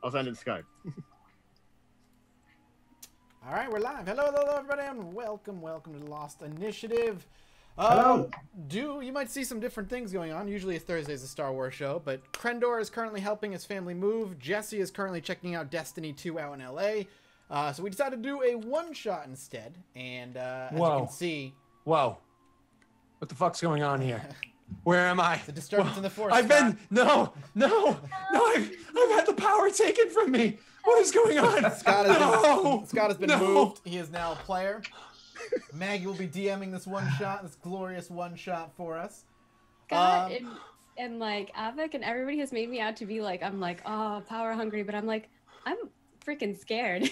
I'll send it to Skype. All right, we're live. Hello, hello, everybody, and welcome to the Lost Initiative. Hello. You might see some different things going on. Usually Thursday's a Star Wars show, but Krendor is currently helping his family move. Jesse is currently checking out Destiny 2 out in LA. So we decided to do a one-shot instead, and as you can see... Whoa. What the fuck's going on here? Where am I? The disturbance in the force. I've been... No, I've had the power taken from me. What is going on? Scott has been moved. He is now a player. Maggie will be DMing this one-shot, this glorious one-shot for us. Scott and like Avik and everybody has made me out to be like, I'm like, oh, power hungry, but I'm like, I'm freaking scared.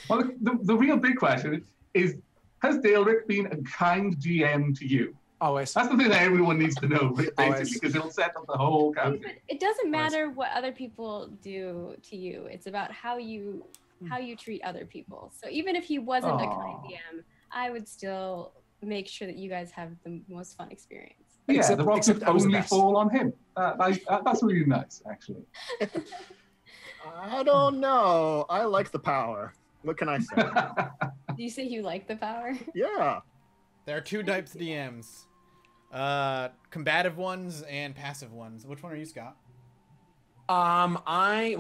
Well, the real big question is, has Daleric been a kind GM to you? Always. That's the thing that everyone needs to know, basically, because it'll set up the whole campaign. It doesn't matter what other people do to you. It's about how you treat other people. So even if he wasn't a kind DM, I would still make sure that you guys have the most fun experience. Yeah, the rock would only fall on him. That's really nice, actually. I don't know. I like the power. What can I say? Do you say you like the power? Yeah. There are two types of DMs. Combative ones and passive ones. Which one are you, Scott? I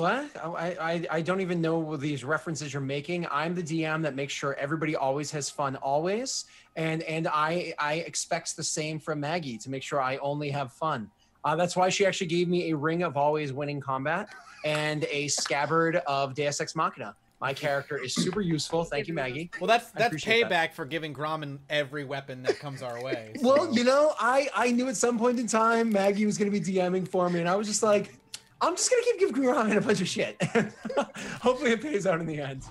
don't even know these references you're making. I'm the DM that makes sure everybody always has fun always. And I expect the same from Maggie, to make sure I only have fun. That's why she actually gave me a ring of always winning combat and a scabbard of Deus Ex Machina. My character is super useful. Thank you, Maggie. Well, that's payback for giving Grommen every weapon that comes our way. So. Well, you know, I knew at some point in time Maggie was going to be DMing for me, and I was just like, I'm just going to keep giving Grommen a bunch of shit. Hopefully it pays out in the end.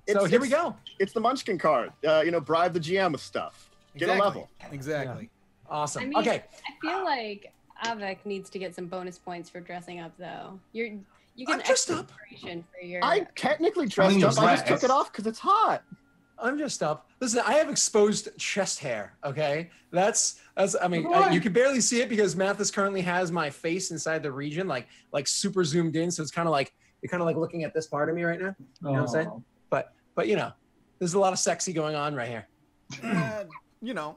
So here we go. It's the Munchkin card. Bribe the GM with stuff. Get a level. Exactly. Yeah. Awesome. I mean, okay. I feel like Avik needs to get some bonus points for dressing up, though. You I'm get dressed extra up. inspiration for your... I technically dressed up. I just took it off because it's hot. I'm just up. Listen, I have exposed chest hair. Okay, that's. I mean, you can barely see it because Mathis currently has my face inside the region, like super zoomed in. So it's kind of like you're kind of like looking at this part of me right now. You know what I'm saying? But there's a lot of sexy going on right here.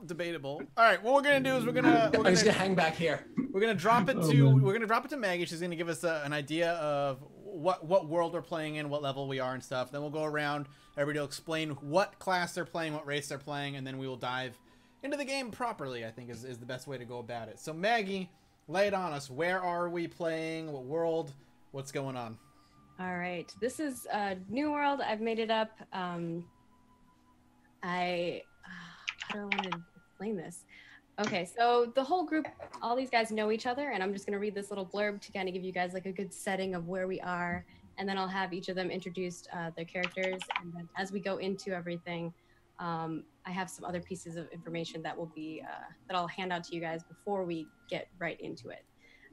Debatable. All right, what we're gonna do is we're gonna just gonna hang back here. We're gonna drop it to Maggie. She's gonna give us an idea of what world we're playing in, what level we are, and stuff. Then we'll go around. Everybody will explain what class they're playing, what race they're playing, and then we will dive into the game properly. I think is the best way to go about it. So Maggie, lay it on us. Where are we playing? What world? What's going on? All right, this is a new world. I've made it up. How do I want to explain this? Okay, so the whole group, all these guys know each other, and I'm just going to read this little blurb to kind of give you guys like a good setting of where we are, and then I'll have each of them introduce their characters, and then as we go into everything, I have some other pieces of information that will be that I'll hand out to you guys before we get right into it.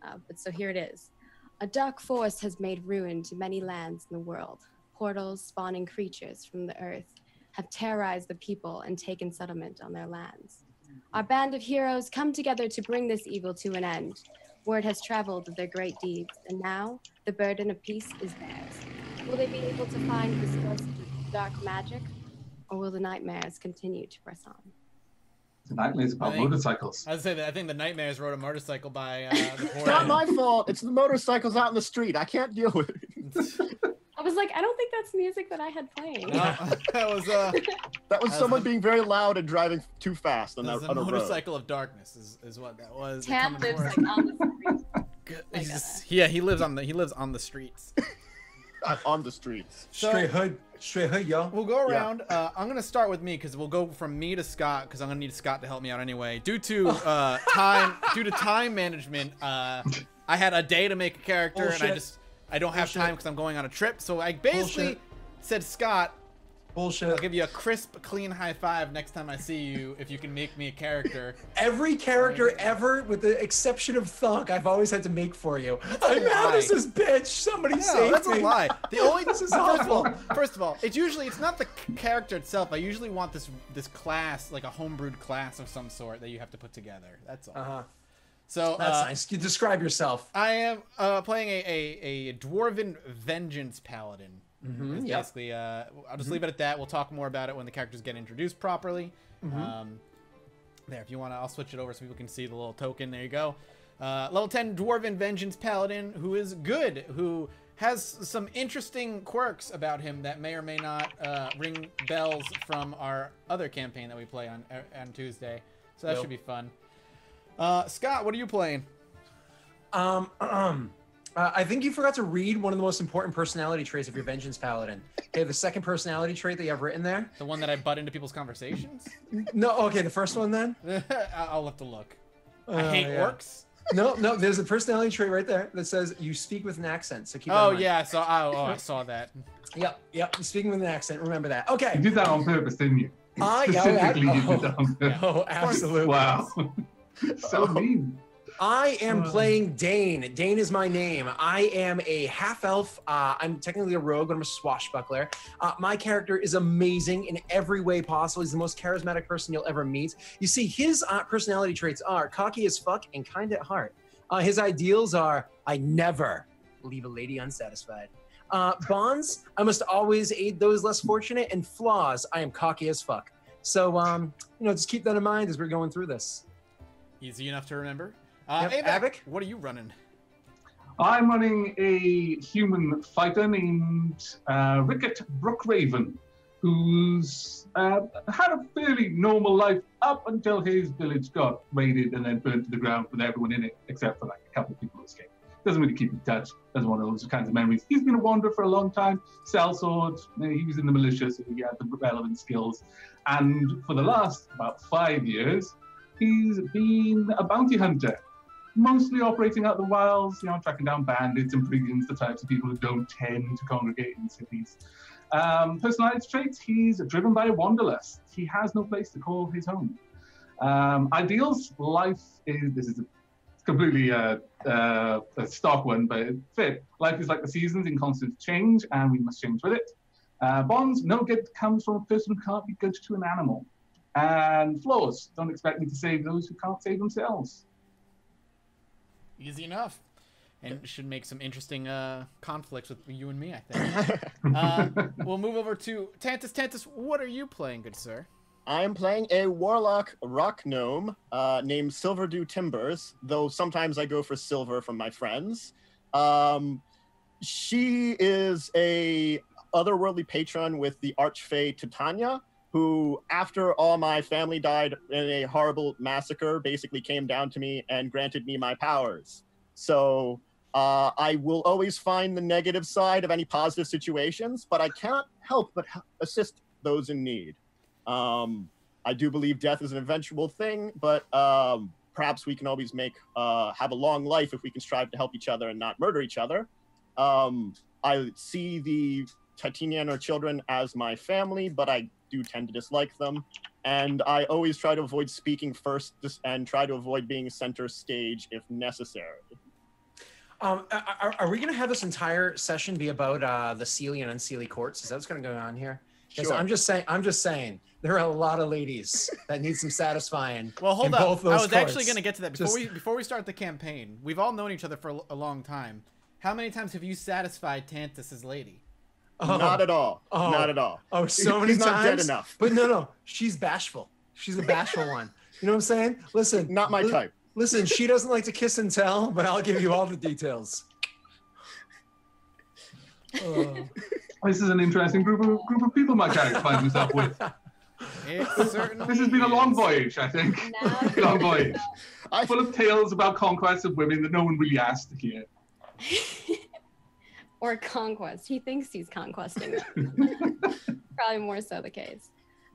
But so here it is. A dark force has made ruin to many lands in the world. Portals spawning creatures from the earth have terrorized the people and taken settlement on their lands. Our band of heroes come together to bring this evil to an end. Word has traveled of their great deeds, and now the burden of peace is theirs. Will they be able to find the source of dark magic, or will the nightmares continue to press on? The nightmares about motorcycles. I'd say that I think the Nightmares rode a motorcycle by the It's not my fault. It's the motorcycles out in the street. I can't deal with it. I was like, I don't think that's music that I had playing. No, that was someone being very loud and driving too fast on a motorcycle of darkness is what that was. Tan lives like on the street. He lives on the streets. On the streets. Straight hood, yo. We'll go around. Yeah. I'm gonna start with me because we'll go from me to Scott because I'm gonna need Scott to help me out anyway. Due to time management, I had a day to make a character and I don't have time because I'm going on a trip. So I basically said, Scott, I'll give you a crisp, clean high five next time I see you if you can make me a character. Every character ever, with the exception of Thunk, I've always had to make for you. I'm out as this bitch. Somebody save me. That's a lie. The only this is awful. First of all, it's not the character itself. I usually want this class, like a homebrewed class of some sort that you have to put together. That's all. So That's nice. You describe yourself. I am playing a dwarven vengeance paladin. Mm-hmm, It's basically, I'll just leave it at that. We'll talk more about it when the characters get introduced properly. There, if you want to, I'll switch it over so people can see the little token. There you go. Level 10 dwarven vengeance paladin who is good, who has some interesting quirks about him that may or may not ring bells from our other campaign that we play on Tuesday. So that should be fun. Scott, what are you playing? I think you forgot to read one of the most important personality traits of your Vengeance Paladin. Okay, the second personality trait that you have written there. The one that I butt into people's conversations? No, okay, the first one then. I'll have to look. I hate orcs. No, there's a personality trait right there that says you speak with an accent. So keep that in mind. Yeah, I saw that. Yep, you're speaking with an accent. Remember that. Okay. You did that on purpose, didn't you? Specifically, you did that on purpose. Oh, absolutely. Wow. So mean. I am playing Dane. Dane is my name. I am a half-elf. I'm technically a rogue, but I'm a swashbuckler. My character is amazing in every way possible. He's the most charismatic person you'll ever meet. You see, his personality traits are cocky as fuck and kind at heart. His ideals are, I never leave a lady unsatisfied. Bonds, I must always aid those less fortunate. And flaws, I am cocky as fuck. So, just keep that in mind as we're going through this. Easy enough to remember. Avik, what are you running? I'm running a human fighter named Rickett Brookraven, who's had a fairly normal life up until his village got raided and then burned to the ground with everyone in it, except for like a couple of people who escaped. Doesn't really keep in touch. Doesn't want those kinds of memories. He's been a wanderer for a long time. Sellsword. He was in the militia, so he had the relevant skills. And for the last about 5 years, he's been a bounty hunter, mostly operating out the wilds, tracking down bandits and brigands, the types of people who don't tend to congregate in cities. Personality traits, he's driven by a wanderlust. He has no place to call his home. Ideals, life is, this is completely a stock one, but it fit. Life is like the seasons in constant change, and we must change with it. Bonds, no good comes from a person who can't be good to an animal. And flaws, don't expect me to save those who can't save themselves. Easy enough. And it should make some interesting conflicts with you and me, I think. We'll move over to Tantus. Tantus, what are you playing, good sir? I am playing a warlock rock gnome named Silverdew Timbers, though sometimes I go for silver from my friends. She is a otherworldly patron with the Archfey Titania, who, after all my family died in a horrible massacre, basically came down to me and granted me my powers. So I will always find the negative side of any positive situations, but I cannot help but assist those in need. I do believe death is an eventual thing, but perhaps we can always have a long life if we can strive to help each other and not murder each other. I see the Titanian children as my family, but I do tend to dislike them, and I always try to avoid speaking first and try to avoid being center stage if necessary. Are we going to have this entire session be about the Seelie and Unseelie courts? Is that what's going to go on here? Sure. I'm just saying, there are a lot of ladies that need some satisfying. Well, hold up. I was actually going to to get to that before we start the campaign. We've all known each other for a long time. How many times have you satisfied Tantus's lady? Oh, not at all. Not at all. Oh, so many He's times. not dead enough. But no, she's bashful. She's a bashful one. You know what I'm saying? Listen, not my type. Listen, she doesn't like to kiss and tell, but I'll give you all the details. This is an interesting group of people my character finds himself with. This has been a long voyage, I think. Long voyage. Full of tales about conquests of women that no one really asked to hear. Or conquest. He thinks he's conquesting them. Probably more so the case.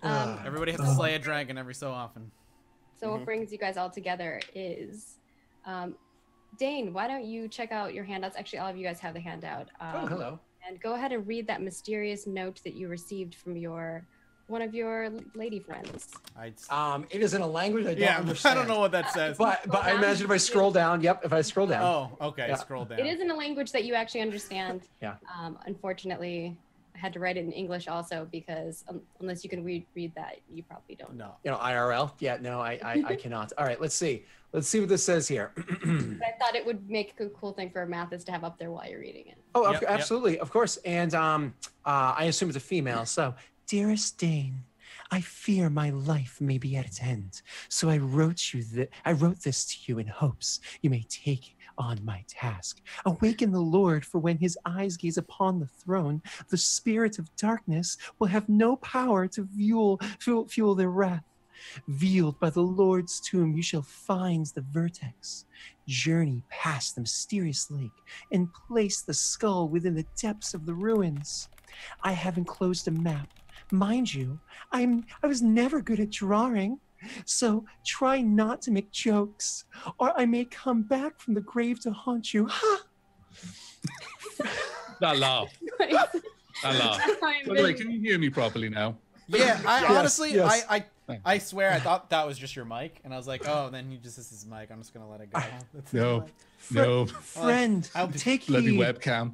Everybody has to slay a dragon every so often. So what brings you guys all together is, Dane, why don't you check out your handouts? Actually, all of you guys have the handout. Hello. And go ahead and read that mysterious note that you received from one of your lady friends. It is in a language I don't understand. I don't know what that says. But I imagine if I scroll down, if I scroll down. Oh, okay, yeah. Scroll down. It is in a language that you actually understand. Yeah. Unfortunately, I had to write it in English also because unless you can read that, you probably don't. No. You know, IRL. Yeah, no, I cannot. All right, let's see. Let's see what this says here. But I thought it would make a cool thing for Mathis to have up there while you're reading it. Oh, Yep, absolutely, of course. And I assume it's a female. So, dearest Dane, I fear my life may be at its end. So I wrote this to you in hopes you may take on my task. Awaken the Lord, for when his eyes gaze upon the throne, the spirit of darkness will have no power to fuel their wrath. Veiled by the Lord's tomb, you shall find the vertex. Journey past the mysterious lake and place the skull within the depths of the ruins. I have enclosed a map. Mind you, I was never good at drawing, so try not to make jokes, or I may come back from the grave to haunt you. Ha! That laugh. That laugh. By the way, can you hear me properly now? Yeah, honestly, yes. I swear I thought that was just your mic, and I was like, oh, then this is his mic. I'm just gonna let it go. That's his mic. No. Friend, take Bloody heed. webcam.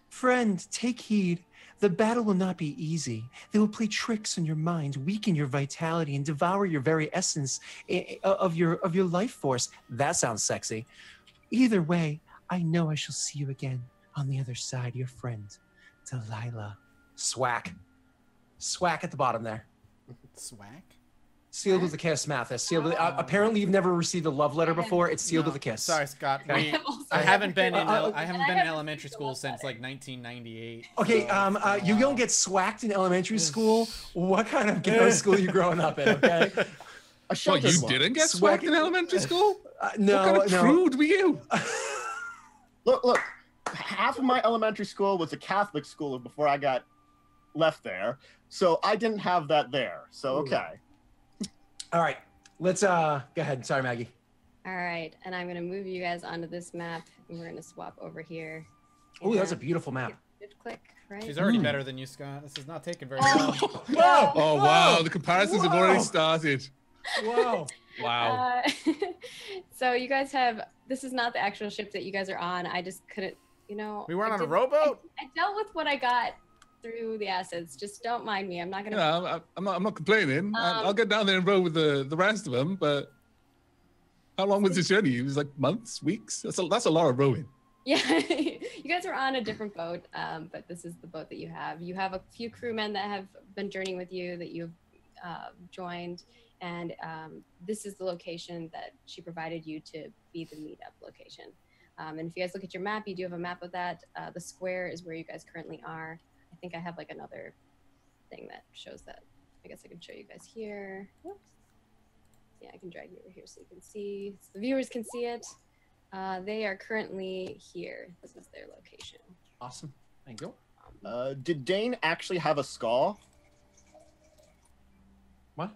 Friend, take heed. The battle will not be easy. They will play tricks on your mind, weaken your vitality, and devour your very essence of your life force. That sounds sexy. Either way, I know I shall see you again on the other side. Your friend, Delilah. Swack. Swack at the bottom there. Swag? Sealed with a kiss, Mathis. Sealed with, apparently, you've never received a love letter before. It's sealed with a kiss. Sorry, Scott. Okay. I haven't been in elementary school since like 1998. Okay, you don't get swacked in elementary school. What kind of ghetto school are you growing up in? Okay. What, you didn't get swacked in elementary school? No, what kind of prude were you? Look. Half of my elementary school was a Catholic school before I got left there, so I didn't have that there. So okay. All right, let's go ahead. Sorry, Maggie. All right, and I'm gonna move you guys onto this map, and we're gonna swap over here. Oh, that's a beautiful map. Good click, right? She's already better than you, Scott. This is not taking very long. Whoa! Oh, wow. The comparisons have already started. Whoa! Wow. So you guys have, this is not the actual ship that you guys are on. I just couldn't, you know. We weren't on a rowboat? I dealt with what I got through the assets. Just don't mind me. I'm not gonna. Yeah, I'm not complaining. I'll get down there and row with the rest of them. But how long was this journey? It was like months, weeks. That's a lot of rowing. Yeah, you guys are on a different boat, but this is the boat that you have. You have a few crewmen that have been journeying with you that you've joined, and this is the location that she provided you to be the meetup location. And if you guys look at your map, you do have a map of that. The square is where you guys currently are. I think I have like another thing that shows that. I guess I can show you guys here. Whoops. Yeah, I can drag you over here so you can see, so the viewers can see it. They are currently here. This is their location. Awesome. Thank you. Did Dane actually have a skull? What?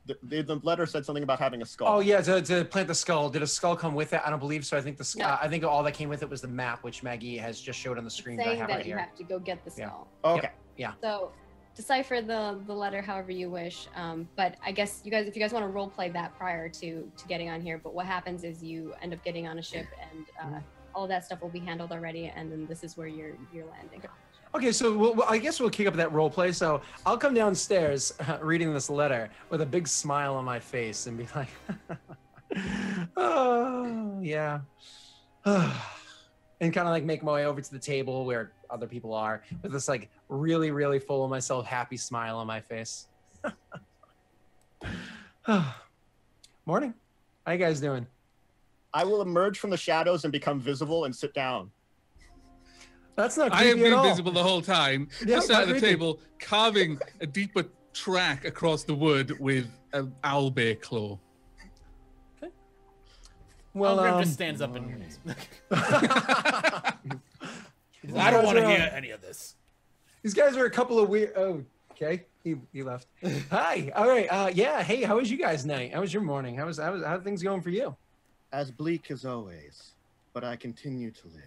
The letter said something about having a skull. Oh yeah, to plant the skull. Did a skull come with it? I don't believe so. I think No. I think all that came with it was the map, which Maggie has just showed on the screen that I Saying have that right you here. have to go get the skull. Okay. Yeah. So decipher the letter however you wish. But I guess if you guys want to role play that prior to getting on here, but what happens is you end up getting on a ship and all of that stuff will be handled already, and then this is where you're landing. Okay, so I guess we'll kick up that role play. So I'll come downstairs reading this letter with a big smile on my face and be like, oh, yeah. And kind of like make my way over to the table where other people are with this like really, really full of myself, happy smile on my face. Morning. How you guys doing? I will emerge from the shadows and become visible and sit down. That's not I creepy have been at all. visible the whole time, Yeah, just not at the creepy. table, carving a deeper track across the wood with an owlbear claw. Well, Grim just stands up and I don't want to hear any of this. These guys are a couple of weird. Oh, okay. He left. Hi. All right. Yeah. Hey, how was you guys' night? How was your morning? How are things going for you? As bleak as always, but I continue to live.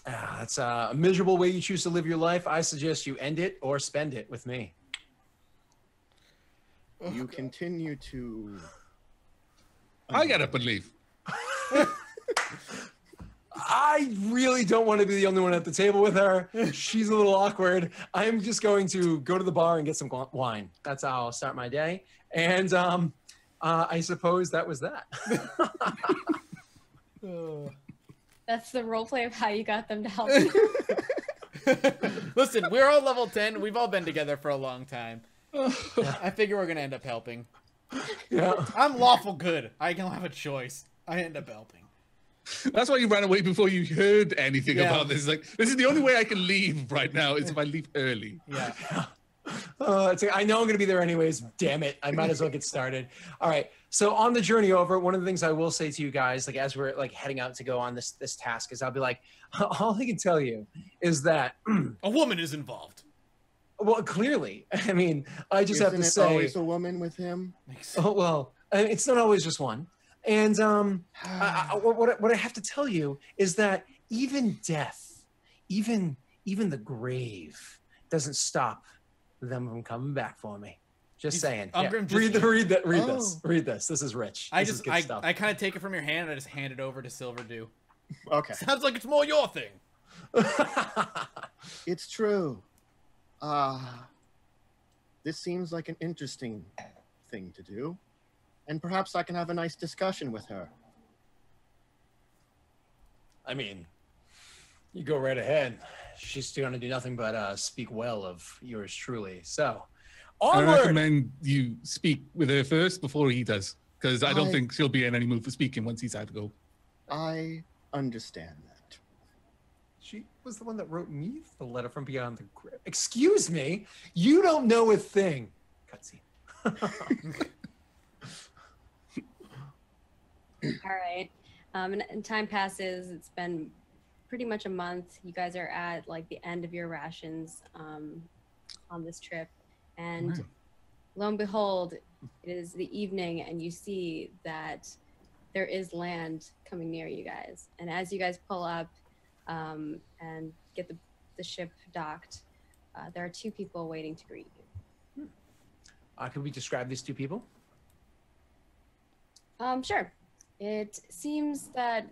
That's a miserable way you choose to live your life. I suggest you end it or spend it with me. You continue to. I get up and leave. I really don't want to be the only one at the table with her. She's a little awkward. I'm just going to go to the bar and get some wine. That's how I'll start my day. And I suppose that was that. That's the roleplay of how you got them to help you. Listen, we're all level 10. We've all been together for a long time. I figure we're going to end up helping. Yeah. I'm lawful good. I don't have a choice. I end up helping. That's why you ran away before you heard anything about this. Like, this is the only way I can leave right now is if I leave early. Yeah. It's like, I know I'm going to be there anyways. Damn it. I might as well get started. All right. So on the journey over, one of the things I will say to you guys, like as we're like heading out to go on this task, is I'll be like, all I can tell you is that a woman is involved. Well, clearly. I mean, I just have to say, always a woman with him? Oh well, it's not always just one. And what I have to tell you is that even death, even the grave, doesn't stop them from coming back for me. Just saying. Yeah. Read this. This is rich. I kind of take it from your hand and I just hand it over to Silverdew. Okay. Sounds like it's more your thing. It's true. This seems like an interesting thing to do, and perhaps I can have a nice discussion with her. I mean, you go right ahead. She's going to do nothing but speak well of yours truly. So, onward! I recommend you speak with her first before he does, because I don't think she'll be in any mood for speaking once he's had to go. I understand that. She was the one that wrote me the letter from beyond the grave. Excuse me? You don't know a thing. Cutscene. All right. And time passes. It's been pretty much a month. You guys are at like the end of your rations on this trip. And lo and behold, it is the evening and you see that there is land coming near you guys. And as you guys pull up and get the ship docked, there are two people waiting to greet you. Could we describe these two people? Sure. It seems that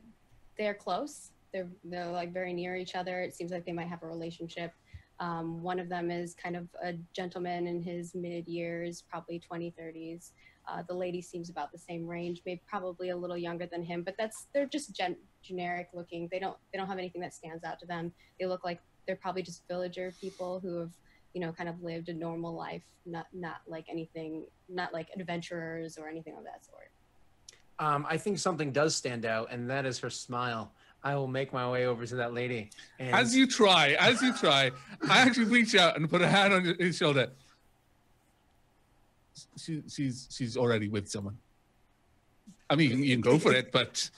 they're close. They're like very near each other. It seems like they might have a relationship. One of them is kind of a gentleman in his mid-years, probably 20-30s. The lady seems about the same range, maybe probably a little younger than him, but they're just generic looking. They don't have anything that stands out to them. They look like they're probably just villager people who have, kind of lived a normal life, not like anything, not like adventurers or anything of that sort. I think something does stand out, and that is her smile. I will make my way over to that lady. And... As you try, I actually reach out and put a hand on his shoulder. She's already with someone. I mean, you can go for it, but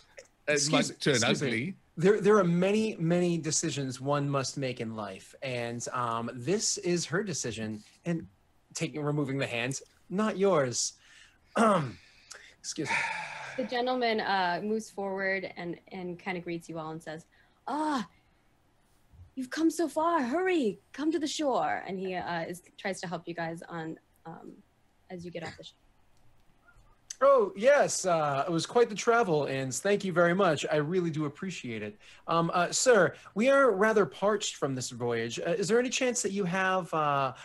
it might turn ugly. There are many decisions one must make in life, and this is her decision. And removing the hands, not yours. Excuse me. The gentleman moves forward and kind of greets you all and says, you've come so far. Hurry, come to the shore. And he tries to help you guys on as you get off the ship. Oh, yes. It was quite the travel, and thank you very much. I really do appreciate it. Sir, we are rather parched from this voyage. Is there any chance that you have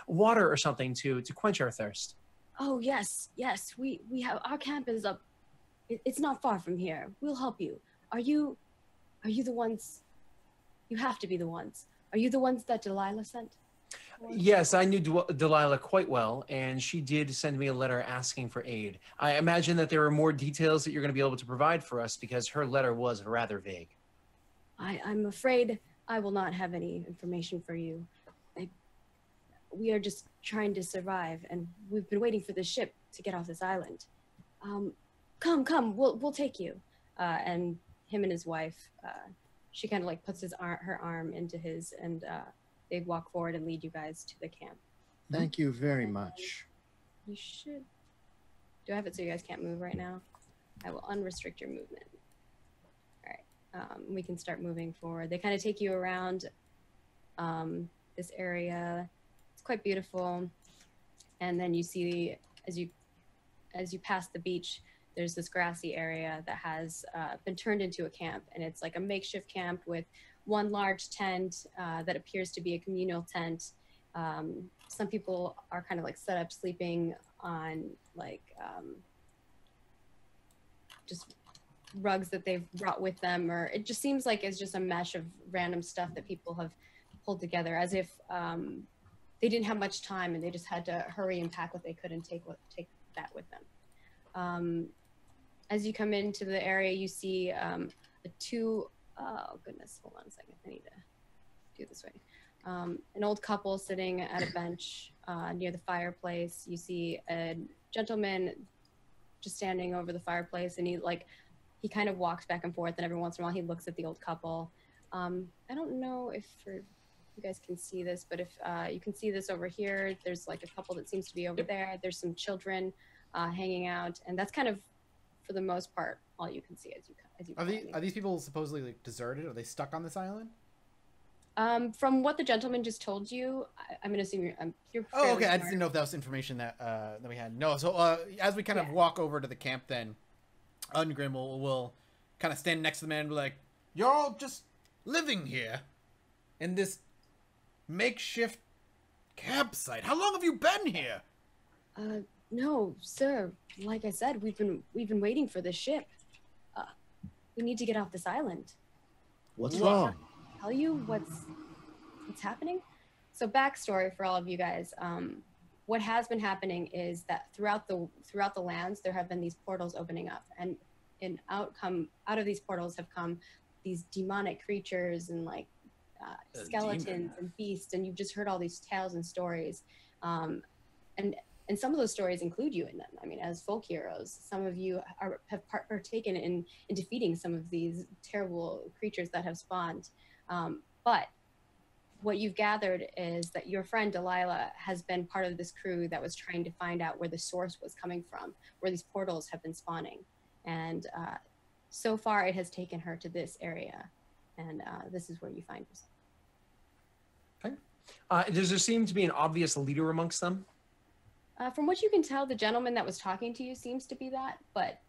water or something to quench our thirst? Oh, yes. We have, our camp is up. It's not far from here. We'll help you. Are you the ones? You have to be the ones. Are you the ones that Delilah sent? Yes, I knew Delilah quite well, and she did send me a letter asking for aid. I imagine that there are more details that you're going to be able to provide for us because her letter was rather vague. I'm afraid I will not have any information for you. We are just trying to survive, and we've been waiting for the ship to get off this island. Come, we'll take you. And him and his wife, she kind of like puts her arm into his, and they walk forward and lead you guys to the camp. Thank you very much. You should. Do I have it so you guys can't move right now? I will unrestrict your movement. All right, we can start moving forward. They kind of take you around this area. It's quite beautiful. And then you see, as you pass the beach, there's this grassy area that has been turned into a camp, and it's like a makeshift camp with one large tent that appears to be a communal tent. Some people are kind of like set up sleeping on like just rugs that they've brought with them, or it just seems like it's just a mesh of random stuff that people have pulled together, as if they didn't have much time and they just had to hurry and pack what they could and take that with them. As you come into the area, you see oh goodness, hold on a second, I need to do it this way. An old couple sitting at a bench near the fireplace. You see a gentleman just standing over the fireplace, and he kind of walks back and forth, and every once in a while he looks at the old couple. I don't know if you guys can see this, but if you can see this over here, there's like a couple that seems to be over there. There's some children hanging out, and that's kind of, for the most part, all you can see as you Are these people supposedly like deserted? Are they stuck on this island? From what the gentleman just told you, I'm gonna assume you're Oh, okay. smart. I just didn't know if that was information that we had. No. So as we kind of walk over to the camp, then Ungrim will kind of stand next to the man and be like, "You're all just living here in this makeshift campsite. How long have you been here?" No, sir. Like I said, we've been waiting for this ship. We need to get off this island. What's wrong? Tell you what's happening. So backstory for all of you guys. What has been happening is that throughout the lands, there have been these portals opening up, and out of these portals have come these demonic creatures and like skeletons and beasts, and you've just heard all these tales and stories, and some of those stories include you in them. I mean, as folk heroes, some of you have partaken in defeating some of these terrible creatures that have spawned. But what you've gathered is that your friend Delilah has been part of this crew that was trying to find out where the source was coming from, where these portals have been spawning. And so far it has taken her to this area. And this is where you find yourself. Okay. Does there seem to be an obvious leader amongst them? From what you can tell, the gentleman that was talking to you seems to be that, but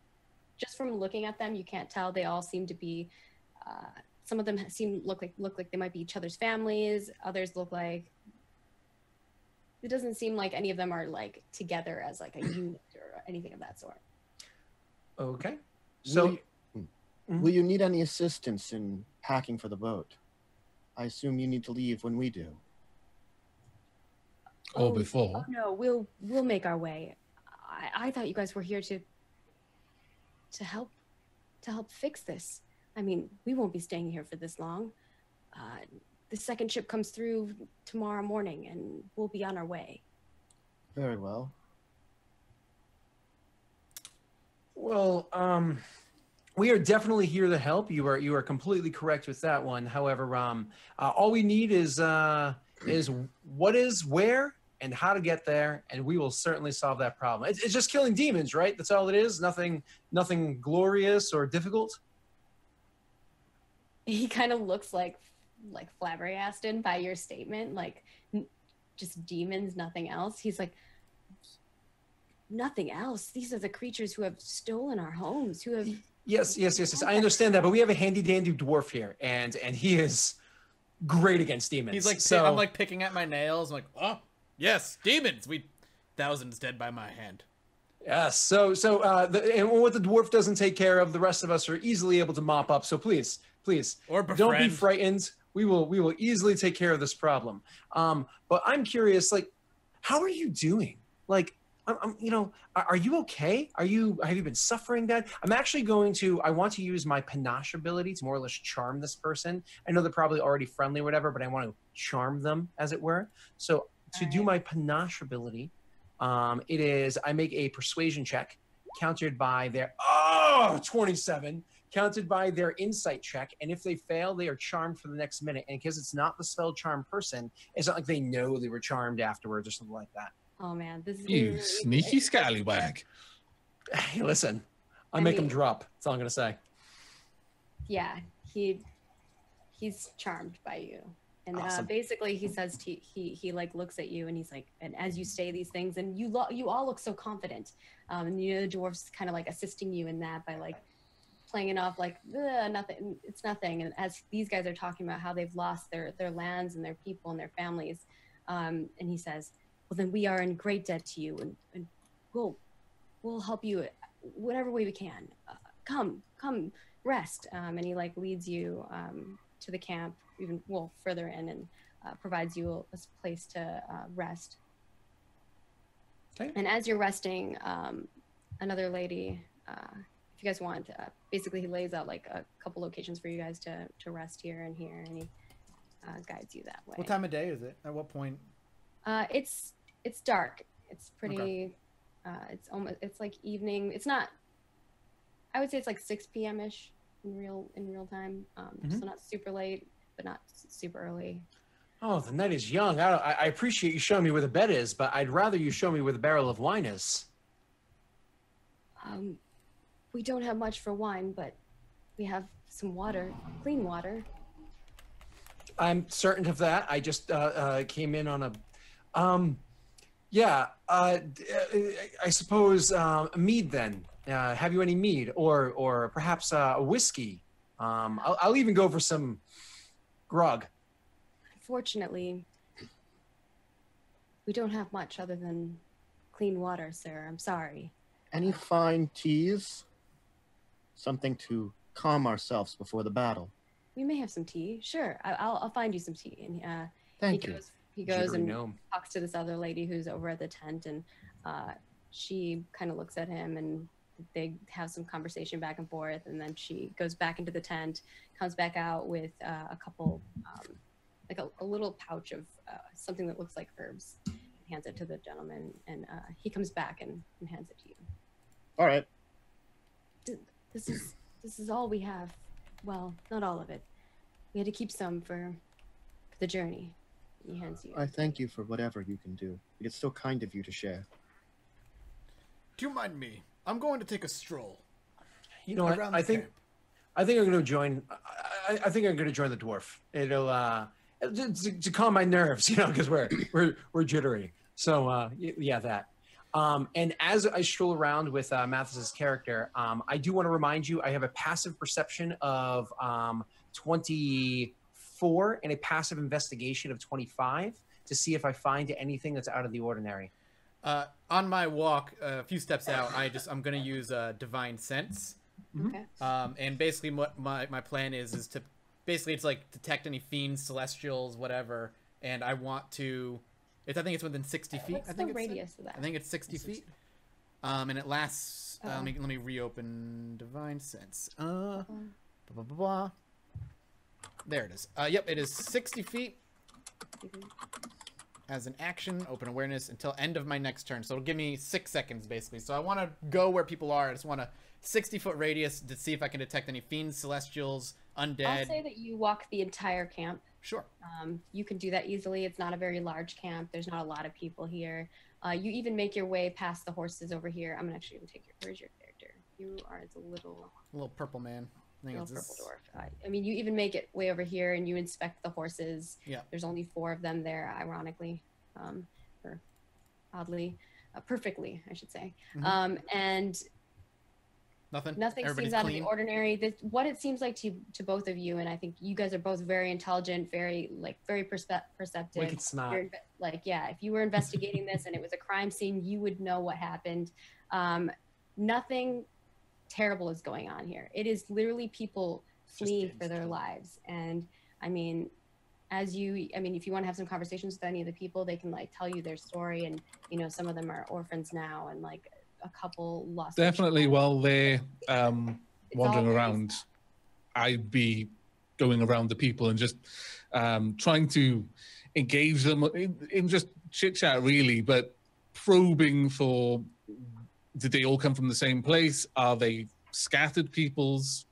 just from looking at them, you can't tell. They all seem to be, some of them look like they might be each other's families. Others look like, it doesn't seem like any of them are like together as like a unit or anything of that sort. Okay. So, will you need any assistance in packing for the boat? I assume you need to leave when we do. Or before. Oh, no, we'll make our way. I thought you guys were here to help fix this. I mean, we won't be staying here for this long. The second ship comes through tomorrow morning, and we'll be on our way. Very well. Well, we are definitely here to help. You are completely correct with that one. However, all we need is what is where and how to get there, and we will certainly solve that problem. It's just killing demons, right? That's all it is. Nothing glorious or difficult. He kind of looks like flabbergasted by your statement, like just demons, nothing else. He's like, nothing else. These are the creatures who have stolen our homes, who have... Yes. I understand that, but we have a handy dandy dwarf here, and he is great against demons. He's like, so... I'm like picking at my nails. I'm like, oh, yes, demons. Thousands dead by my hand. Yes. So and what the dwarf doesn't take care of, the rest of us are easily able to mop up. So please, or don't be frightened. We will easily take care of this problem. But I'm curious, like, how are you doing? Like, are you okay? Have you been suffering that? I want to use my panache ability to more or less charm this person. I know they're probably already friendly or whatever, but I want to charm them, as it were. So to do my panache ability, it is, I make a persuasion check countered by their, 27, counted by their insight check. And if they fail, they are charmed for the next minute. And because it's not the spell charm person, it's not like they know they were charmed afterwards or something like that. Oh man, this is You sneaky scallywag. Hey, listen, I make them drop. That's all I'm gonna say. Yeah, he's charmed by you, And Awesome. basically he says he like looks at you and he's like, and as you say these things and you all look so confident, and the dwarf's kind of like assisting you in that by like playing it off like nothing, it's nothing. And as these guys are talking about how they've lost their lands and their people and their families, and he says, well then we are in great debt to you, and we'll help you whatever way we can. Come rest. And he like leads you to the camp, even further in, and provides you a place to rest. Okay. And as you're resting, another lady, if you guys want, basically he lays out like a couple locations for you guys to rest here and here, and he guides you that way. What time of day is it? At what point? It's dark. It's pretty. Okay. It's like evening. It's not. I would say it's like 6 p.m. ish in real time. So not super late, but not super early. Oh, the night is young. I appreciate you showing me where the bed is, but I'd rather you show me where the barrel of wine is. We don't have much for wine, but we have some water, clean water. I'm certain of that. I just came in on a, I suppose mead then. Have you any mead or perhaps a whiskey? I'll even go for some grog. Unfortunately, we don't have much other than clean water, sir. I'm sorry. Any fine teas? Something to calm ourselves before the battle. We may have some tea. Sure, I'll find you some tea. And Thank you. He goes and gnome. talks to this other lady who's over at the tent, and she kind of looks at him, and they have some conversation back and forth, and then she goes back into the tent, comes back out with a couple, like a little pouch of something that looks like herbs, and hands it to the gentleman, and he comes back and hands it to you. All right. This is all we have. Well, not all of it. We had to keep some for the journey. He hands you. I thank you for whatever you can do. It's so kind of you to share. Do you mind me? I'm going to take a stroll. You know what? I think I'm going to join. I think I'm going to join the dwarf. It'll to calm my nerves, you know, because we're jittery. So yeah, that. And as I stroll around with Mathis's character, I do want to remind you I have a passive perception of 24 and a passive investigation of 25 to see if I find anything that's out of the ordinary. On my walk, a few steps out, I'm gonna use divine sense. Okay. And basically what my plan is to basically it's like detect any fiends, celestials, whatever, and I want to. I think it's within 60 feet. What's the radius of that? I think it's 60 feet. And it lasts. Let me reopen divine sense. Blah, blah, blah, blah. There it is. Yep, it is 60 feet. As an action, open awareness until end of my next turn. So it'll give me 6 seconds basically. So I want to go where people are. I just want a 60-foot radius to see if I can detect any fiends, celestials, undead. I'll say that you walk the entire camp. Sure. You can do that easily. It's not a very large camp. There's not a lot of people here. You even make your way past the horses over here. I'm actually going to take where's your character? You are the little purple man. I think little purple dwarf. I mean, you even make it way over here and you inspect the horses. Yeah. There's only 4 of them there, ironically, or oddly, perfectly, I should say. Mm-hmm. And nothing seems out of the ordinary. What it seems like to both of you, and I think you guys are both very intelligent, very perceptive. Like it's not. If you were investigating this and it was a crime scene, you would know what happened. Nothing terrible is going on here. It is literally people fleeing for their lives. And I mean, if you want to have some conversations with any of the people, they can like tell you their story, and you know, some of them are orphans now, and like a couple lost. Definitely, while they're wandering around, I'd be going around the people and just trying to engage them in just chit chat, really, but probing for, did they all come from the same place? Are they scattered peoples?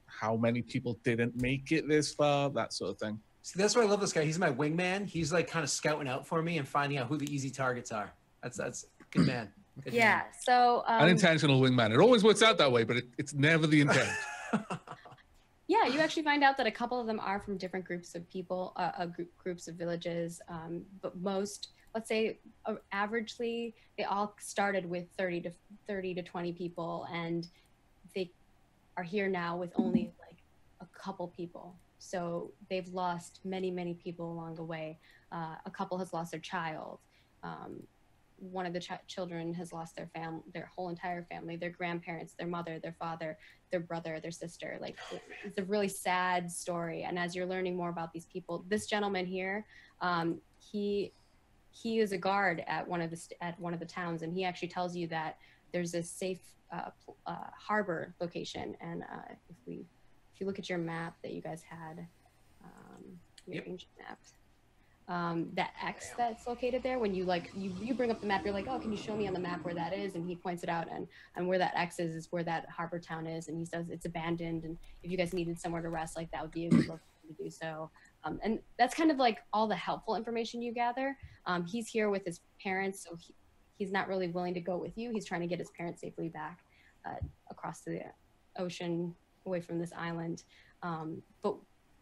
How many people didn't make it this far? That sort of thing. See, that's why I love this guy. He's my wingman. He's like kind of scouting out for me and finding out who the easy targets are. That's good man. Good yeah. man. So unintentional wingman. It always works out that way, but it's never the intent. Yeah, you actually find out that a couple of them are from different groups of people, groups of villages. But most, let's say, averagely, they all started with 30 to 20 people, and they are here now with only like a couple people. So they've lost many, many people along the way. A couple has lost their child. One of the children has lost their whole entire family, their grandparents, their mother, their father, their brother, their sister. Like, it's a really sad story. And as you're learning more about these people, this gentleman here, he is a guard at one of the towns, and he actually tells you that there's a safe harbor location. And if you look at your map that you guys had, your ancient map, that X that's located there, when you bring up the map, you're like, oh, can you show me on the map where that is? And he points it out, and where that X is where that harbor town is, and he says it's abandoned, and if you guys needed somewhere to rest, like, that would be a good location to do so. And that's kind of like all the helpful information you gather. He's here with his parents, so he's not really willing to go with you. He's trying to get his parents safely back across the ocean, away from this island. But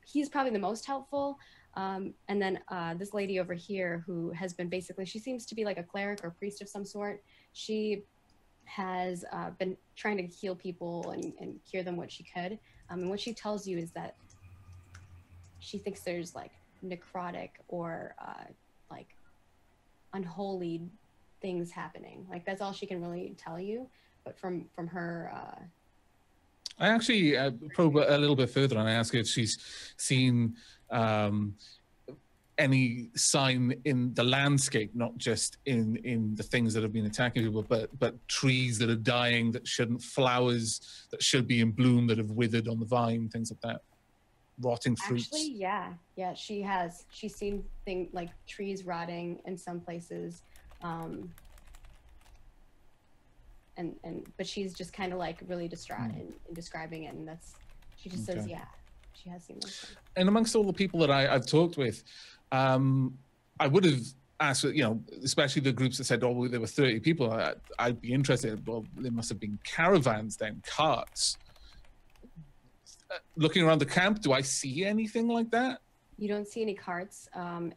he's probably the most helpful. And then this lady over here, who has been she seems to be like a cleric or priest of some sort. She has been trying to heal people and cure them what she could. And what she tells you is that she thinks there's like necrotic or like unholy things happening. Like, that's all she can really tell you. But from her, I actually probe a little bit further, and I ask her if she's seen any sign in the landscape, not just in the things that have been attacking people, but trees that are dying that shouldn't, flowers that should be in bloom that have withered on the vine, things like that, rotting fruits. Actually, yeah, she has. She's seen things like trees rotting in some places, but she's just kind of like really distraught in describing it, and she just says, yeah, she has seen those things. And amongst all the people that I've talked with, I would have asked, especially the groups that said, oh, there were 30 people, I'd be interested. Well, there must have been caravans then, carts. Looking around the camp, do I see anything like that? You don't see any carts.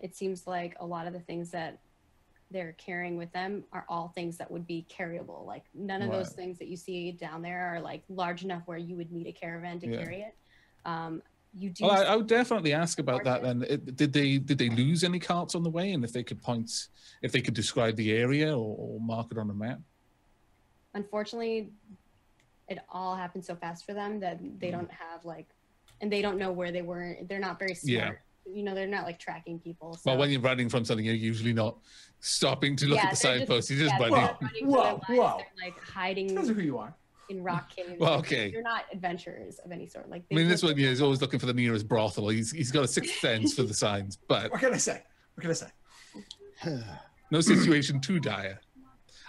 It seems like a lot of the things that they're carrying with them are all things that would be carryable. Like, none of those things that you see down there are like large enough where you would need a caravan to carry it. You do. Well, I would definitely ask about that then. Did they lose any carts on the way? And if they could describe the area or mark it on a map? Unfortunately, it all happened so fast for them that they don't have and they don't know where they were. They're not very smart. Yeah. They're not like tracking people. So. Well, when you're running from something, you're usually not stopping to look at the signposts. You're just running. Whoa. They're like hiding. Depends on who you are. In rock caves. Well, okay. You're not adventurers of any sort. Like, I mean, this one is always looking for the nearest brothel. He's got a sixth sense for the signs. But what can I say? No situation too dire.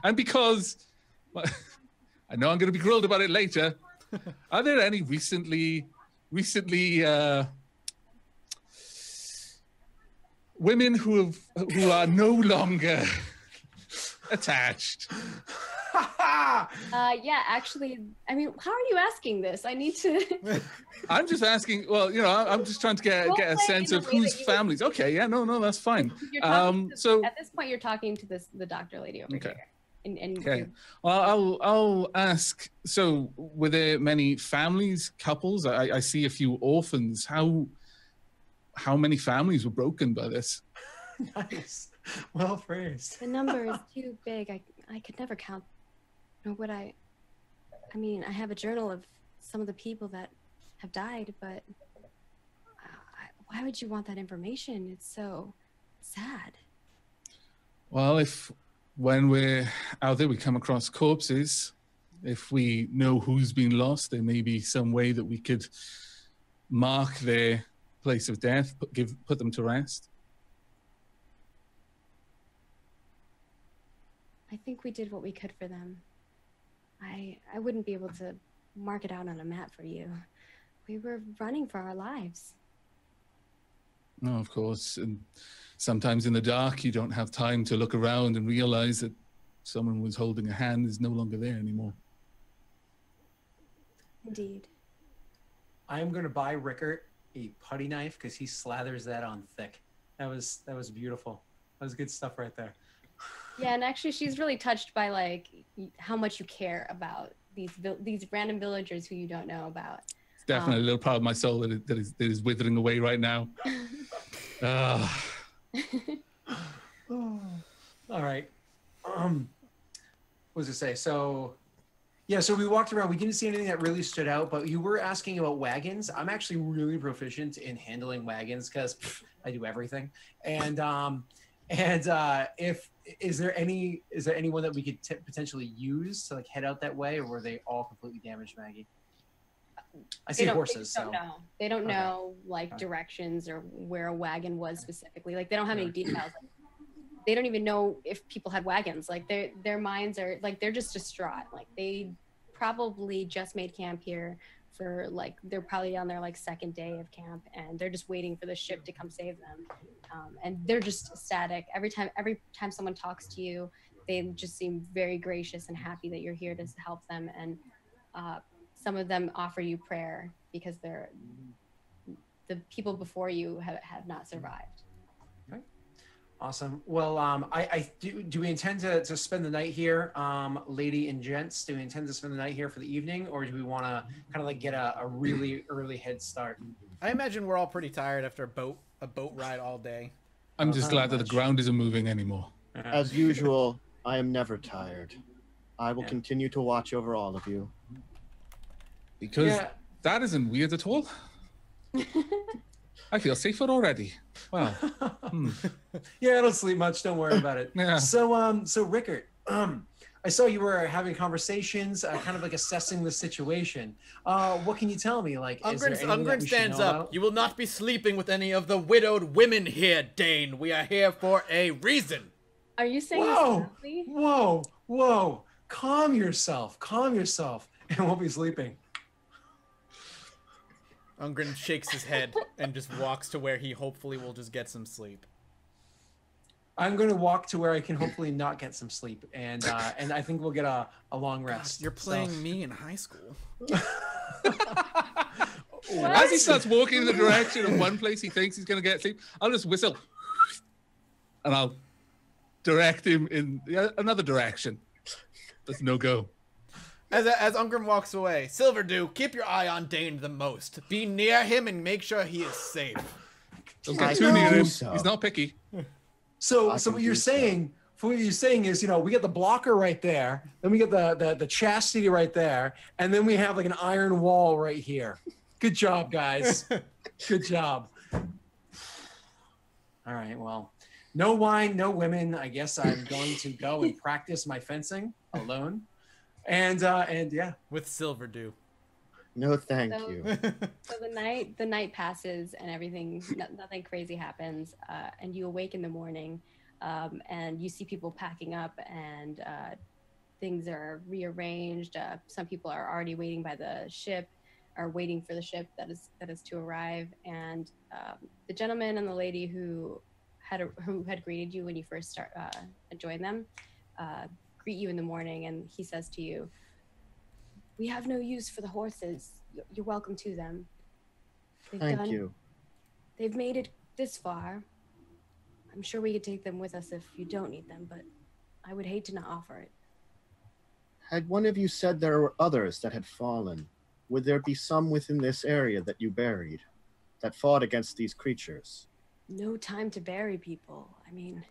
And because I know I'm going to be grilled about it later, are there any recently women who are no longer attached? Yeah, actually, I mean, how are you asking this? I need to. I'm just asking. Well, I'm just trying to get a sense of whose families. Okay, yeah, no, that's fine. So at this point, you're talking to the doctor lady over here. Okay. Well, I'll ask. So, were there many families, couples? I see a few orphans. How many families were broken by this? Nice. Well phrased. The number is too big. I could never count. Nor would I mean, I have a journal of some of the people that have died, but why would you want that information? It's so sad. Well, if when we're out there we come across corpses, if we know who's been lost, there may be some way that we could mark their place of death, put them to rest. I think we did what we could for them. I wouldn't be able to mark it out on a map for you. We were running for our lives. No, of course. And sometimes in the dark, you don't have time to look around and realize that someone was holding a hand is no longer there anymore. Indeed. I'm gonna buy Rickert a putty knife because he slathers that on thick. That was beautiful. That was good stuff right there. Yeah, and actually, she's really touched by like how much you care about these random villagers who you don't know about. It's definitely a little part of my soul that is withering away right now. All right. What was it say? So, yeah. So we walked around. We didn't see anything that really stood out. But you were asking about wagons. I'm actually really proficient in handling wagons because I do everything. And if is there anyone that we could potentially use to like head out that way, or were they all completely damaged, Maggie? I see horses. They don't know. They don't know like directions or where a wagon was specifically. Like they don't have any details. Like, they don't even know if people had wagons. Like their minds are like they're just distraught. Like they probably just made camp here for like they're probably on their like second day of camp, and they're just waiting for the ship to come save them. And they're just ecstatic every time someone talks to you. They just seem very gracious and happy that you're here to help them. And some of them offer you prayer because the people before you have not survived. Okay. Awesome. Well, do we intend to spend the night here, lady and gents? Do we intend to spend the night here for the evening, or do we want to kind of like get a really early head start? I imagine we're all pretty tired after a boat ride all day. I'm just glad that the ground isn't moving anymore. As usual, I am never tired. I will continue to watch over all of you. Because that isn't weird at all. I feel safer already. Wow. Yeah, I don't sleep much. Don't worry about it. Yeah. So Rickert, I saw you were having conversations, kind of like assessing the situation. What can you tell me? Like, Ungren stands up. About? You will not be sleeping with any of the widowed women here, Dane. We are here for a reason. Are you saying? Whoa! Calm yourself. And won't be sleeping. Ungren shakes his head and just walks to where he hopefully will just get some sleep. I'm going to walk to where I can hopefully not get some sleep, and I think we'll get a long rest. God, you're playing me in high school. As he starts walking in the direction of one place he thinks he's going to get sleep, I'll just whistle, and I'll direct him in another direction. That's no go. As Ungren walks away, Silverdew, keep your eye on Dane the most. Be near him and make sure he is safe. Don't get too near him. He's not picky. So what you're saying is, we get the blocker right there, then we get the chastity right there, and then we have like an iron wall right here. Good job, guys. Good job. All right, well, no wine, no women. I guess I'm going to go and practice my fencing alone. And yeah, with Silverdew. No, thank you. So the night passes and nothing crazy happens, and you awake in the morning, and you see people packing up, and things are rearranged. Some people are already waiting by the ship, or waiting for the ship that is to arrive. And the gentleman and the lady who had greeted you when you first joined them greet you in the morning, and he says to you, "We have no use for the horses. You're welcome to them. Thank you. They've made it this far. I'm sure we could take them with us if you don't need them, but I would hate to not offer it." Had one of you said there were others that had fallen, would there be some within this area that you buried, that fought against these creatures? No time to bury people. I mean,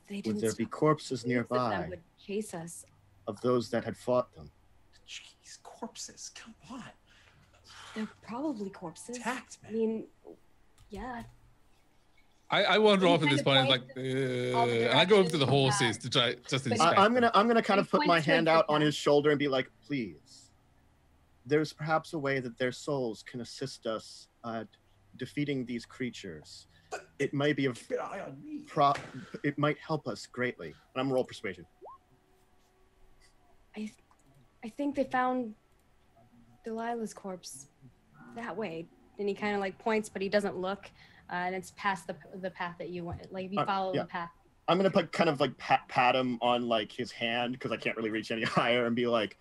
they didn't. Would there be corpses nearby that would chase us? Of those that had fought them? Jeez, corpses! Come on. They're probably corpses. Tact, man. I mean, yeah. I wander off at this point. I'm like, and I go over to the horses to try just inspect. I'm gonna kind of put my hand out on his shoulder and be like, "Please, there's perhaps a way that their souls can assist us defeating these creatures. It may be it might help us greatly." And I'm roll persuasion. I think they found Delilah's corpse that way. And he kind of like points, but he doesn't look. And it's past the path that you went. Like if you follow the path. I'm gonna put kind of like pat him on like his hand because I can't really reach any higher and be like,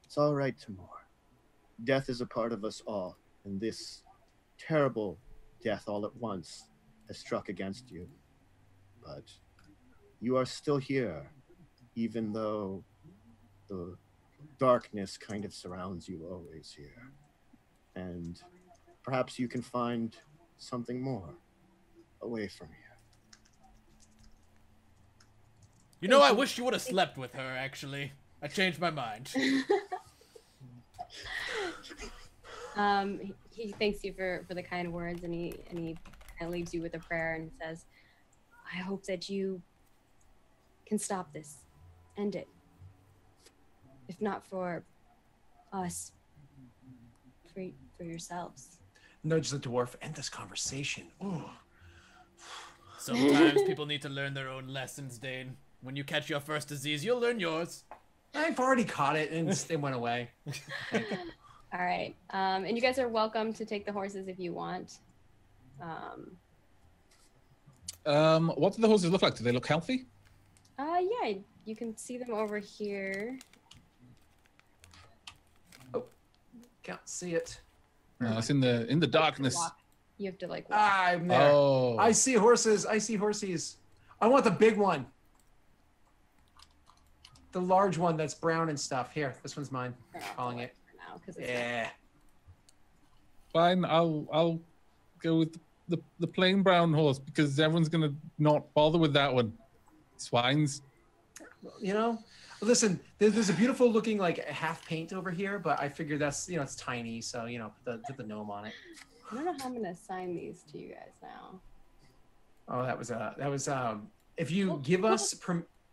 "It's all right, Timur. death is a part of us all, and this terrible death all at once has struck against you. But you are still here, even though the darkness kind of surrounds you always here. And perhaps you can find something more away from here. You know, I wish you would have slept with her, actually. I changed my mind. He thanks you for the kind words, and he kind of leaves you with a prayer and says, I hope that you can stop this, end it. If not for us, for yourselves. Nudge the dwarf. End this conversation. Ooh. Sometimes people need to learn their own lessons, Dane. When you catch your first disease, you'll learn yours. I've already caught it, and it went away. All right. And you guys are welcome to take the horses if you want. What do the horses look like? Do they look healthy? Yeah, you can see them over here. Oh, can't see it. No, it's in the darkness. You have to like walk. I'm there. Oh. I see horses. I see horses. I want the big one. The large one that's brown and stuff. Here, this one's mine. Calling it. For now, 'cause it's Yeah. Fine, I'll go with the plain brown horse because everyone's gonna not bother with that one. Swines. You know, listen. There's a beautiful looking like half paint over here, but I figure that's it's tiny, so put the gnome on it. I don't know how I'm gonna assign these to you guys now. Oh, that was if you give us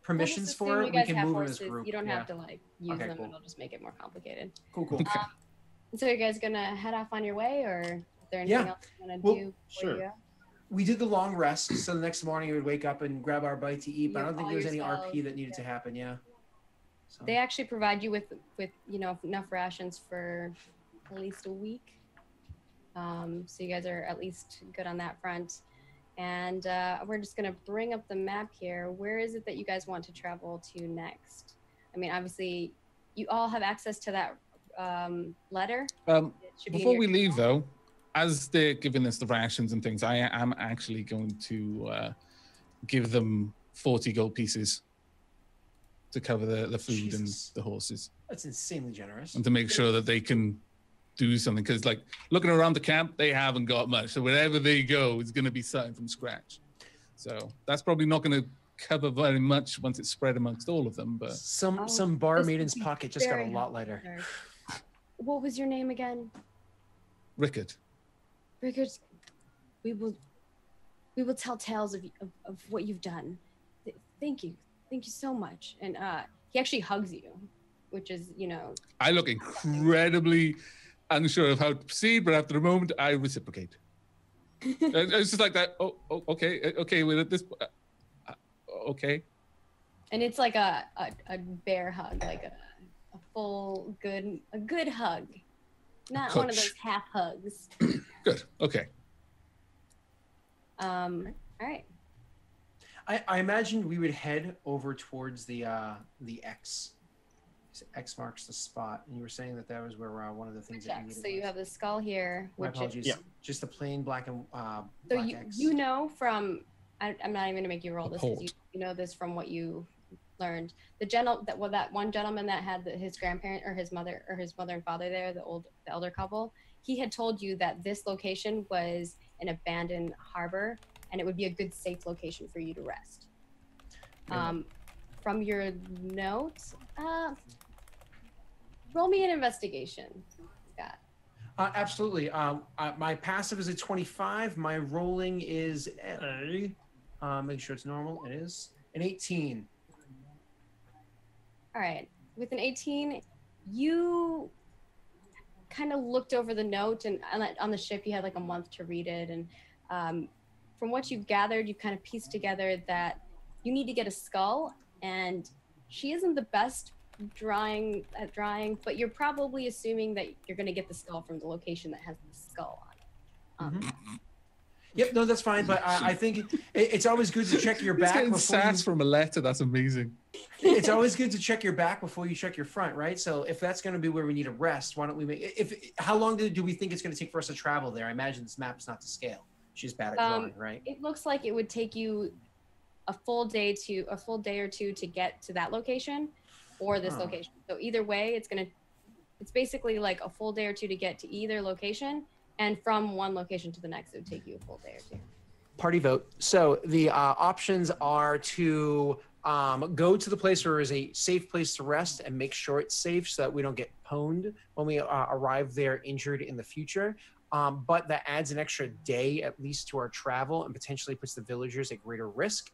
permissions We'll for just it, assume we you guys can have move horses. in this group. You don't Yeah. have to like use Okay, them. cool. It'll just make it more complicated. Cool. So you guys gonna head off on your way, or is there anything Yeah. else you wanna Well, do? sure. You go? We did the long rest, so the next morning we would wake up and grab our bite to eat. But I You don't think all there was any yourselves, RP that needed to yeah. happen. Yeah. So. They actually provide you with enough rations for at least a week. So you guys are at least good on that front. And we're just gonna bring up the map here. Where is it that you guys want to travel to next? I mean, obviously, you all have access to that letter. It should be in Before your we leave, though, as they're giving us the rations and things, I am actually going to give them 40 gold pieces to cover the food Jesus. and the horses, That's insanely generous. and to make sure that they can do something. Because, like, looking around the camp, they haven't got much. So wherever they go, it's going to be starting from scratch. So that's probably not going to cover very much once it's spread amongst all of them. But Some bar this maiden's would be pocket just got a very lot lighter. helpful. What was your name again? Rickard, Rickard, we will tell tales of what you've done. Thank you so much. And he actually hugs you, which is I look incredibly unsure of how to proceed, but after a moment, I reciprocate. It's just like that. Oh, okay. We're at this. Okay. And it's like a bear hug, like a full good hug, not one of those half hugs. Good. Okay. All right. I imagine we would head over towards the X. X marks the spot, and you were saying that was where one of the things that you needed. So you was. have the skull here, My which apologies. Yeah. Just the plain black and so black X. you know from I'm not even gonna make you roll this because Hold. you know this from what you learned. That one gentleman that had his grandparent or his mother and father there, the elder couple, he had told you that this location was an abandoned harbor and it would be a good safe location for you to rest. From your notes, roll me an investigation, Scott. Absolutely. My passive is a 25. My rolling is make sure it's normal. It is an 18. All right. With an 18, you kind of looked over the note, and on the ship, you had like a month to read it. And from what you've gathered, you've kind of pieced together that you need to get a skull, and she isn't the best drawing, but you're probably assuming that you're going to get the skull from the location that has the skull on it. Yep, no, that's fine. But I think it's always good to check your He's back getting before sass from a letter. That's amazing. It's always good to check your back before you check your front, right? So if that's going to be where we need a rest, why don't we make? How long do we think it's going to take for us to travel there? I imagine this map's not to scale. She's bad at drawing, right? It looks like it would take you a full day or two to get to that location or this location. So either way, it's basically like a full day or two to get to either location, and from one location to the next, it would take you a full day or two. Party vote. So the options are to go to the place where is a safe place to rest and make sure it's safe so that we don't get pwned when we arrive there injured in the future. But that adds an extra day at least to our travel and potentially puts the villagers at greater risk,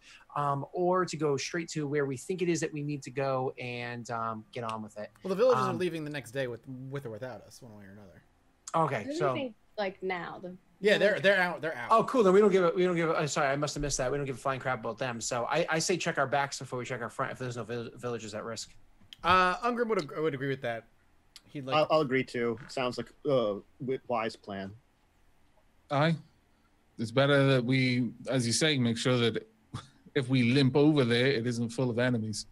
or to go straight to where we think it is that we need to go and get on with it. Well, the villagers are leaving the next day with or without us, one way or another. Okay, They're so leaving, like now. Yeah, they're out. They're out. oh, cool. Then we don't give it. Sorry, I must have missed that. We don't give a flying crap about them. So I say check our backs before we check our front if there's no villagers at risk. Ungrim would agree with that. He'd like. I'll agree too. Sounds like a wise plan. Aye. It's better that we, as you say, make sure that if we limp over there, it isn't full of enemies.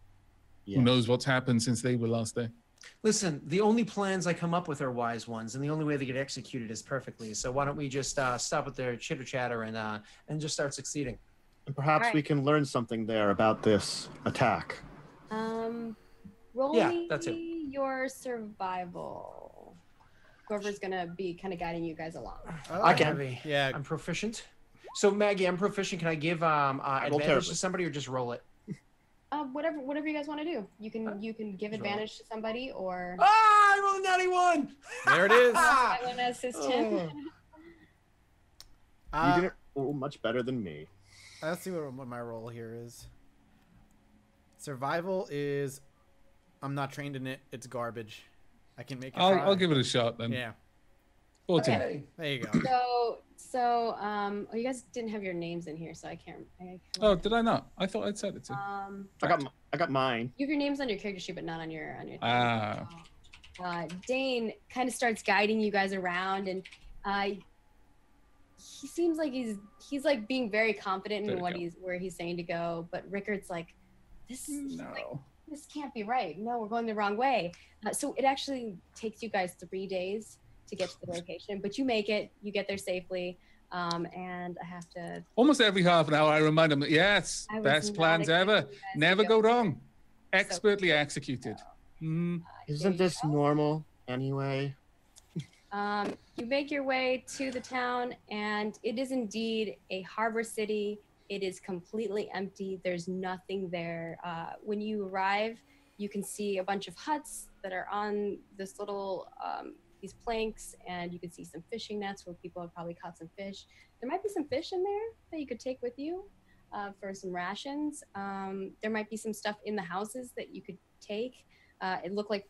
Yeah. Who knows what's happened since they were last there. Listen, the only plans I come up with are wise ones, and the only way they get executed is perfectly. So why don't we just stop with their chitter chatter and just start succeeding? And perhaps Right. we can learn something there about this attack. Roll Yeah, me that's it. your survival. Whoever's gonna be kind of guiding you guys along. Oh, I can. Yeah. I'm proficient. So Maggie, I'm proficient. Can I give advantage terribly. to somebody or just roll it? Whatever you guys want to do. You can give roll advantage to somebody, or Ah, I rolled a natty one. There it is. I want to assist him. You didn't roll much better than me. Let's see what my role here is. Survival is, I'm not trained in it. It's garbage. I can make it. I'll give it a shot then. Yeah. 14. Okay. There you go. Oh, you guys didn't have your names in here, so I can't. Oh, did I not? I thought I'd said it too. I got mine. You have your names on your character sheet, but not on your thing. Ah. Dane kind of starts guiding you guys around, and he seems like he's like being very confident in where he's saying to go. But Rickard's like, this can't be right. No, we're going the wrong way. So it actually takes you guys 3 days to get to the location, but you make it. You get there safely. And I have to. Almost every half an hour, I remind them that yes, best plans ever, never go wrong, expertly executed. Isn't this normal anyway? You make your way to the town, and it is indeed a harbor city. It is completely empty. There's nothing there. When you arrive, you can see a bunch of huts that are on this little these planks, and you can see some fishing nets where people have probably caught some fish. There might be some fish in there that you could take with you for some rations. There might be some stuff in the houses that you could take. It looked like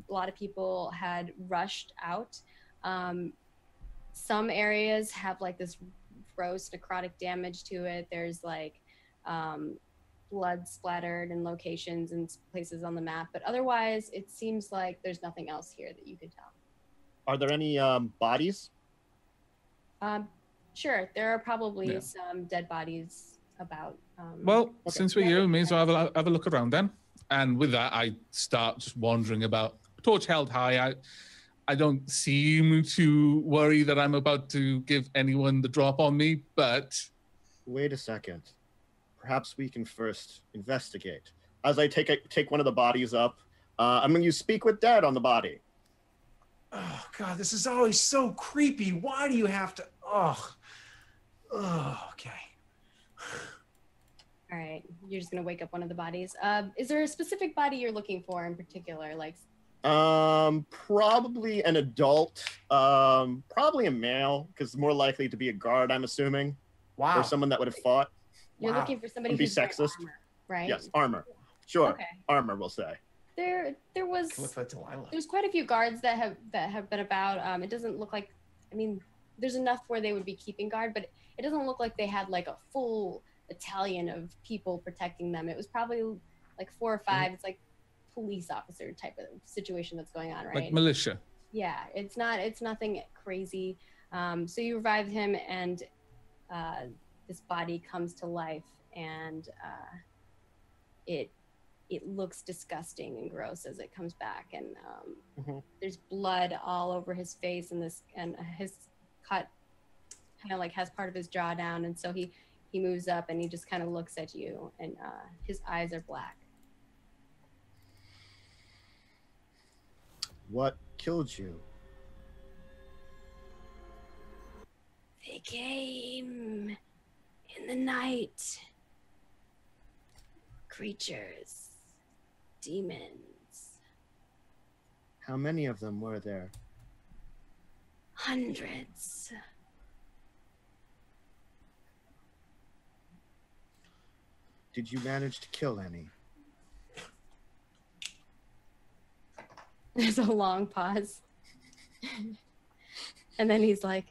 a lot of people had rushed out. Some areas have like this gross necrotic damage to it. There's like blood splattered in locations and places on the map, but otherwise it seems like there's nothing else here that you could tell. Are there any bodies? Sure, there are probably some dead bodies about. Well, since we're here, we may as well have a look around then. And with that, I start just wandering about, torch held high. I don't seem to worry that I'm about to give anyone the drop on me, but... Wait a second. Perhaps we can first investigate. As I take one of the bodies up, I'm going to use Speak with Dead on the body. Oh, God, this is always so creepy. Why do you have to... Oh, okay. All right, you're just going to wake up one of the bodies. Is there a specific body you're looking for in particular? Like... Probably an adult, probably a male, because more likely to be a guard, I'm assuming. Wow. Or someone that would have fought. You're looking for somebody Be who's wearing sexist. armor, right? Yes, armor. Sure. Okay. Armor, we'll say. There was there's quite a few guards that have been about. It doesn't look like, I mean, there's enough where they would be keeping guard, but it doesn't look like they had like a full battalion of people protecting them. It was probably like 4 or 5. It's like police officer type of situation that's going on, right? Like militia. Yeah, it's nothing crazy. So you revive him, and this body comes to life, and it looks disgusting and gross as it comes back, and there's blood all over his face, and his cut kind of like has part of his jaw down, and so he moves up and he just kind of looks at you, and his eyes are black. What killed you? They came in the night. Creatures, demons. How many of them were there? Hundreds. Did you manage to kill any? There's a long pause. And then he's like,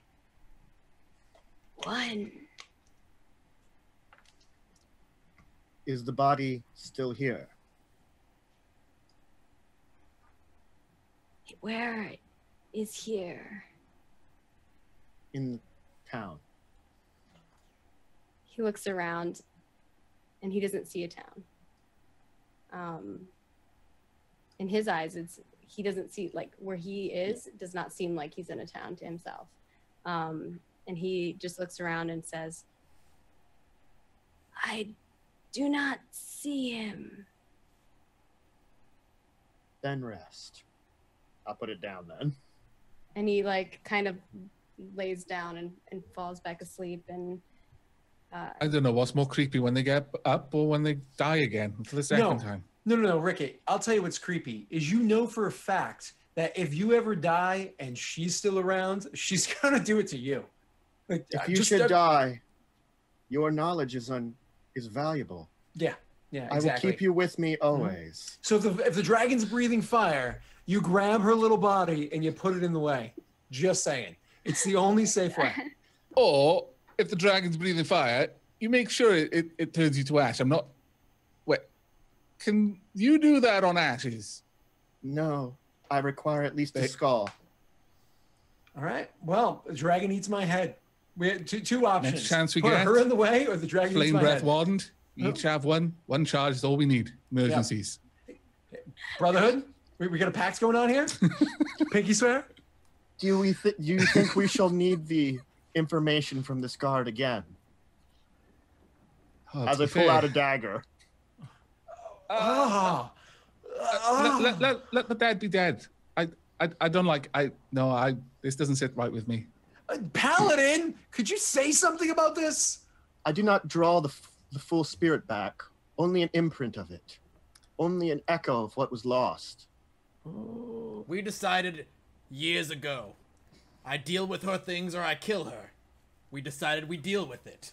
one. Is the body still here? Where is here? In town. He looks around and he doesn't see a town. In his eyes, he doesn't see, like, where he is does not seem like he's in a town to himself. And he just looks around and says, I do not see him. Then rest. I'll put it down then. And he like kind of lays down and falls back asleep. And I don't know what's more creepy, when they get up or when they die again for the second time. No, Ricky. I'll tell you what's creepy is, you know for a fact that if you ever die and she's still around, she's gonna do it to you. Like, if you should die, your knowledge is valuable. Yeah, exactly. I will keep you with me always. So if the dragon's breathing fire, you grab her little body and you put it in the way. Just saying. It's the only safe way. Or if the dragon's breathing fire, you make sure it turns you to ash. I'm not... Wait. Can you do that on ashes? No. I require at least a skull. All right. Well, the dragon eats my head. We had two options. Next chance we Put get. her in the way, or the dragon eats Flame my breath head. wand. Each have one. One charge is all we need. Emergencies. Yeah. Brotherhood? We got a pact going on here? Pinky swear? Do you think we shall need the information from this guard again? As I pull out a dagger. Let the dead be dead. I don't like... this doesn't sit right with me. Paladin, could you say something about this? I do not draw the full spirit back. Only an imprint of it. Only an echo of what was lost. We decided years ago. I deal with her things or I kill her. We decided we deal with it.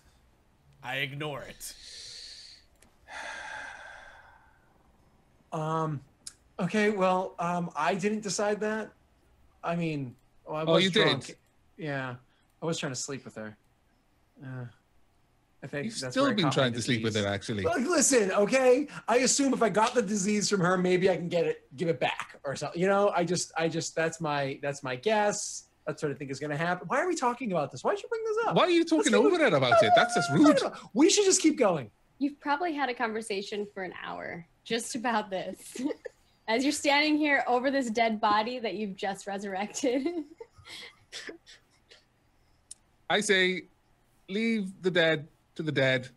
I ignore it. Okay, well, I didn't decide that. I mean, I was drunk. Did? Yeah, I was trying to sleep with her. I think You've that's still where I been caught my trying to sleep with disease. her, actually. Well, listen, okay. I assume if I got the disease from her, maybe I can give it back or something. You know, I just that's my guess. That's what I think is going to happen. Why are we talking about this? Why did you bring this up? Why are you talking over it about it? That's just rude. We should just keep going. You've probably had a conversation for an hour just about this. As you're standing here over this dead body that you've just resurrected. I say, leave the dead to the dead.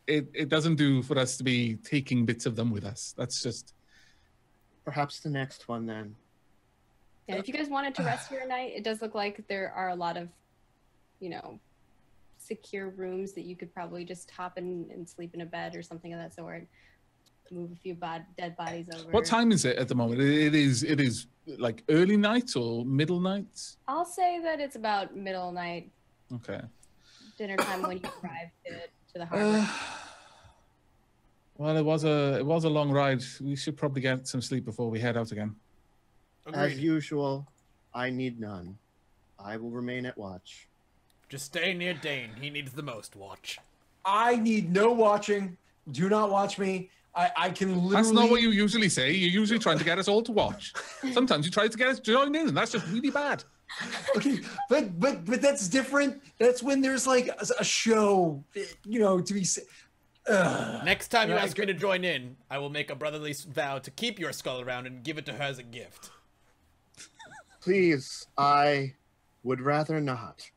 It doesn't do for us to be taking bits of them with us. That's just... Perhaps the next one, then. Yeah, if you guys wanted to rest here tonight, it does look like there are a lot of, secure rooms that you could probably just hop in and sleep in a bed or something of that sort. Move a few dead bodies over. What time is it at the moment? It is like early night or middle night? I'll say that it's about middle night. Okay. Dinner time when you arrive to the harbor. Well, it was a long ride. We should probably get some sleep before we head out again. As Agreed. usual, I need none. I will remain at watch. Just stay near Dane. He needs the most watch. I need no watching. Do not watch me. I can literally... That's not what you usually say. You're usually trying to get us all to watch. Sometimes you try to get us to join in, and that's just really bad. Okay, but that's different. That's when there's like a show, you know, to be. Next time you ask me to join in, I will make a brotherly vow to keep your skull around and give it to her as a gift. Please, I would rather not.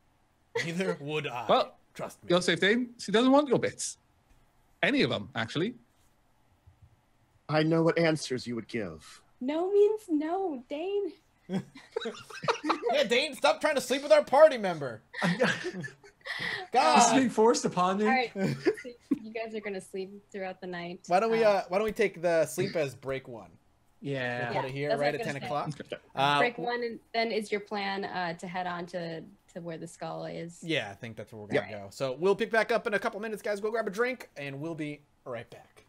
Neither would I. Well, trust me. You're safe, Dane. She doesn't want your bits. Any of them, actually. I know what answers you would give. No means no, Dane. Yeah, Dane, stop trying to sleep with our party member. This God. is being forced upon me. All right, you guys are gonna sleep throughout the night. Why don't we take the sleep as break one? Yeah. We'll put it here that's right what at I 10 was o'clock. Break one, and then is your plan to head on to where the skull is? Yeah, I think that's where we're gonna go. So we'll pick back up in a couple minutes, guys. Go grab a drink, and we'll be right back.